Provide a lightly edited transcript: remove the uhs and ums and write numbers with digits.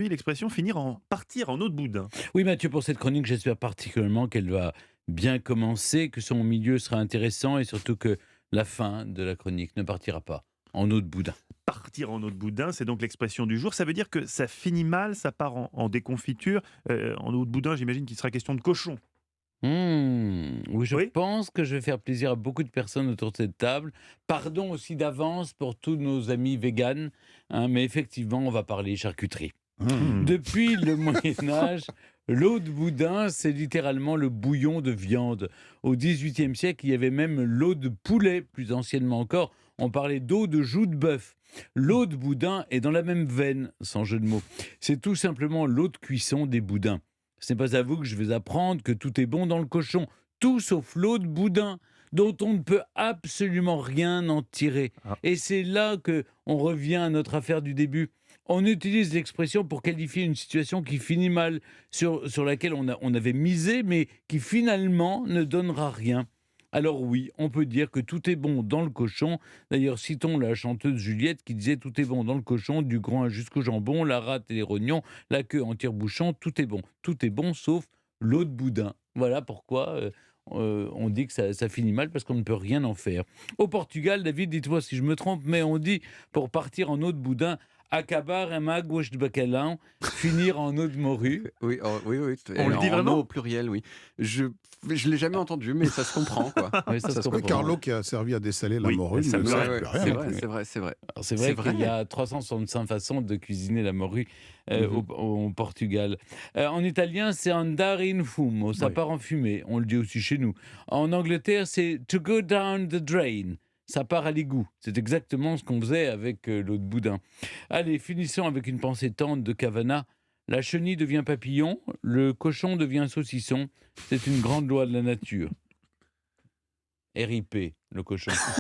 Oui, l'expression partir en eau de boudin. Oui, Mathieu, pour cette chronique, j'espère particulièrement qu'elle va bien commencer, que son milieu sera intéressant et surtout que la fin de la chronique ne partira pas en eau de boudin. Partir en eau de boudin, c'est donc l'expression du jour. Ça veut dire que ça finit mal, ça part en déconfiture. En eau de boudin, j'imagine qu'il sera question de cochon. Oui, je Oui. pense que je vais faire plaisir à beaucoup de personnes autour de cette table. Pardon aussi d'avance pour tous nos amis véganes, hein, mais effectivement, on va parler charcuterie. Hmm. Depuis le Moyen Âge, l'eau de boudin, c'est littéralement le bouillon de viande. Au XVIIIe siècle, il y avait même l'eau de poulet, plus anciennement encore, on parlait d'eau de joue de bœuf. L'eau de boudin est dans la même veine, sans jeu de mots. C'est tout simplement l'eau de cuisson des boudins. Ce n'est pas à vous que je vais apprendre que tout est bon dans le cochon, tout sauf l'eau de boudin, dont on ne peut absolument rien en tirer. Ah. Et c'est là que on revient à notre affaire du début. On utilise l'expression pour qualifier une situation qui finit mal, sur laquelle on avait misé, mais qui finalement ne donnera rien. Alors oui, on peut dire que tout est bon dans le cochon. D'ailleurs, citons la chanteuse Juliette qui disait tout est bon dans le cochon, du groin jusqu'au jambon, la rate et les rognons, la queue en tire-bouchon, tout est bon. Tout est bon sauf l'eau de boudin. Voilà pourquoi on dit que ça finit mal parce qu'on ne peut rien en faire. Au Portugal, David, dites-moi si je me trompe, mais on dit pour partir en eau de boudin, acabar em águas de bacalhau, finir en eau de morue. Oui, oui, oui, On et le dit en eau vraiment? au pluriel, oui. Je je l'ai jamais entendu, mais ça se comprend, quoi. Oui, ça se Ça se Oui, comprend. comprend, Carlo ouais. qui a servi à dessaler la Oui, morue ça ne me sait Ouais, reste plus ouais, rien c'est non vrai, plus. c'est vrai, c'est vrai. Alors c'est C'est vrai qu'il y vrai? a 365 façons de cuisiner la morue Mmh. au Portugal. En italien, c'est andare in fumo, ça Oui. part en fumée. On le dit aussi chez nous. En Angleterre, c'est to go down the drain. Ça part à l'égout. C'est exactement ce qu'on faisait avec l'eau de boudin. Allez, finissons avec une pensée tendre de Cavana. La chenille devient papillon, le cochon devient saucisson. C'est une grande loi de la nature. RIP, le cochon.